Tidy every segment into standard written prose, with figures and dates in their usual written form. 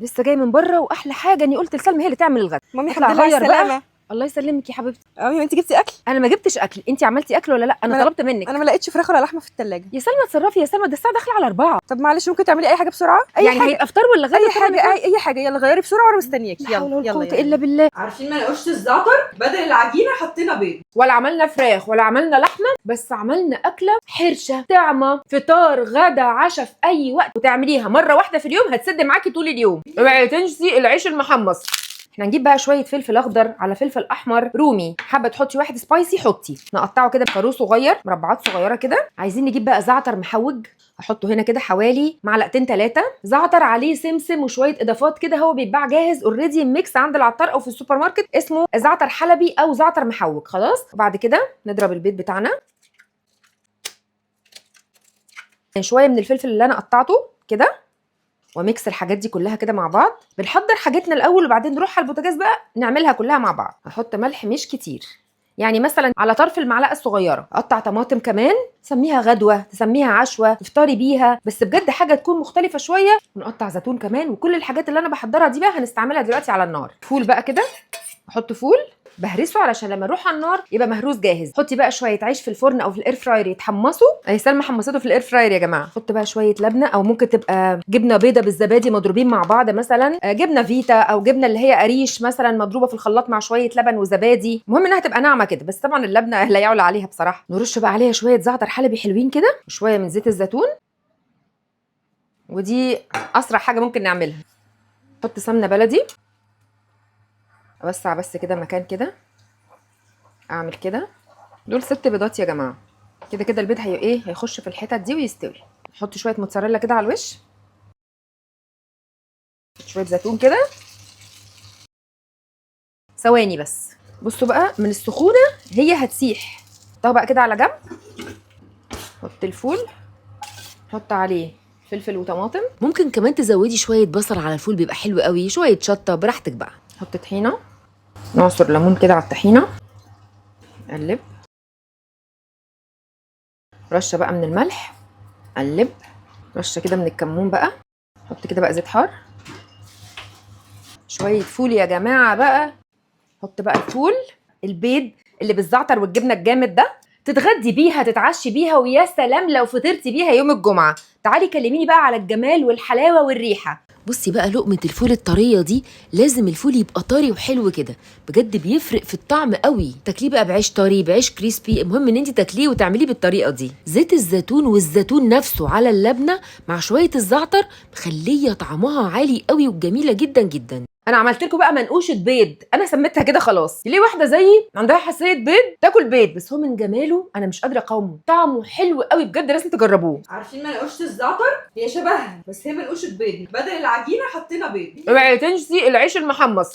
لسه جاي من بره، واحلى حاجه اني قلت لسلمى هي اللي تعمل الغدا. مامي الحمد لله على السلامه. الله يسلمك يا حبيبتي. مامي انت جبتي اكل؟ انا ما جبتش اكل، انت عملتي اكل ولا لا؟ انا طلبت منك. انا ما لقيتش فراخ ولا لحمه في الثلاجه. يا سلمى اتصرفي يا سلمى، ده الساعه داخله على 4. طب معلش ممكن تعملي اي حاجه بسرعه؟ يعني هيبقى فطار ولا غدا؟ اي حاجه اي حاجه، يلا غيري بسرعه وانا مستنياكي. يلا يلا يلا يلا الا بالله. عارفين ما نقوش الزعتر بدل العجينه حطينا بيض، ولا عملنا فراخ ولا عملنا لحمه، بس عملنا اكله حرشه طعمه، فطار غدا عشاء في اي وقت، وتعمليها مره واحده في اليوم هتسد معاكي طول اليوم. اوعي تنسي العيش المحمص. احنا نجيب بقى شويه فلفل اخضر على فلفل احمر رومي، حابه تحطي واحد سبايسي حطي، نقطعه كده بخروف صغير مربعات صغيره كده. عايزين نجيب بقى زعتر محوج، احطه هنا كده حوالي معلقتين 3 زعتر، عليه سمسم وشويه اضافات كده، هو بيتباع جاهز اوريدي ميكس عند العطار او في السوبر ماركت، اسمه زعتر حلبي او زعتر محوج. خلاص، وبعد كده نضرب البيض بتاعنا، شويه من الفلفل اللي انا قطعته كده، وميكس الحاجات دي كلها كده مع بعض. بنحضر حاجتنا الاول وبعدين نروح على البوتاجاز بقى نعملها كلها مع بعض. هحط ملح مش كتير، يعني مثلا على طرف المعلقه الصغيره. اقطع طماطم كمان، تسميها غدوه تسميها عشوه تفطري بيها، بس بجد حاجه تكون مختلفه شويه. ونقطع زيتون كمان، وكل الحاجات اللي انا بحضرها دي بقى هنستعملها دلوقتي على النار. فول بقى كده، احط فول بهرسه علشان لما نروح على النار يبقى مهروس جاهز. حطي بقى شويه عيش في الفرن او في الاير فراير يتحمصوا. اهي سلمى حمصته في الاير فراير يا جماعه. حط بقى شويه لبنه، او ممكن تبقى جبنه بيضه بالزبادي مضروبين مع بعض، مثلا جبنه فيتا او جبنه اللي هي قريش مثلا مضروبه في الخلاط مع شويه لبن وزبادي، المهم انها تبقى ناعمه كده. بس طبعا اللبنه لا يعلى عليها بصراحه. نرش بقى عليها شويه زعتر حلبي حلوين كده، وشويه من زيت الزيتون، ودي اسرع حاجه ممكن نعملها. حط سمنه بلدي، اوسع بس كده مكان كده، اعمل كده. دول 6 بيضات يا جماعه. كده كده البيض هيخش في الحتت دي ويستوي. نحط شويه موتزاريلا كده على الوش، شويه زيتون كده، ثواني بس. بصوا بقى من السخونه هي هتسيح. حطها بقى كده على جنب. حط الفول، حط عليه فلفل وطماطم، ممكن كمان تزودي شويه بصل على الفول بيبقى حلو قوي، شويه شطه براحتك بقى. حط طحينه، نعصر ليمون كده على الطحينه، قلب. رشه بقى من الملح، قلب. رشه كده من الكمون بقى. حط كده بقى زيت حار، شويه فول يا جماعه بقى. حط بقى الفول، البيض اللي بالزعتر والجبنه الجامد ده، تتغدي بيها تتعشي بيها، ويا سلام لو فطرتي بيها يوم الجمعه. تعالي كلميني بقى على الجمال والحلاوه والريحه. بصي بقى لقمة الفول الطرية دي، لازم الفول يبقى طري وحلو كده، بجد بيفرق في الطعم قوي. تاكليه بقى بعيش طري بعيش كريسبي، المهم ان انت تاكليه وتعمليه بالطريقة دي. زيت الزيتون والزيتون نفسه على اللبنة مع شوية الزعتر مخليه طعمها عالي قوي وجميلة جدا جدا. انا عملت لكم بقى منقوشه بيض، انا سميتها كده خلاص. ليه واحده زيي عندها حساسيه بيض تاكل بيض، بس هو من جماله انا مش قادره اقاومه، طعمه حلو قوي بجد، لازم تجربوه. عارفين منقوشه الزعتر هي شبهها، بس هي منقوشه بيض، بدل العجينه حطينا بيض. اوعي تنسي العيش المحمص،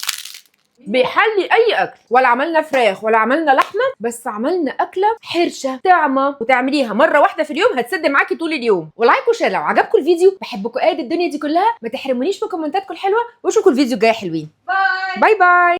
بيحلي اي اكل. ولا عملنا فراخ ولا عملنا لحمه، بس عملنا اكله حرشه طعمه، وتعمليها مره واحده في اليوم هتسد معاكي طول اليوم. ولايك وشير لو عجبكم الفيديو. بحبكم قد الدنيا دي كلها، ما تحرمونيش من كومنتاتكم الحلوه، واشوفكم الفيديو الجاي حلوين. باي باي.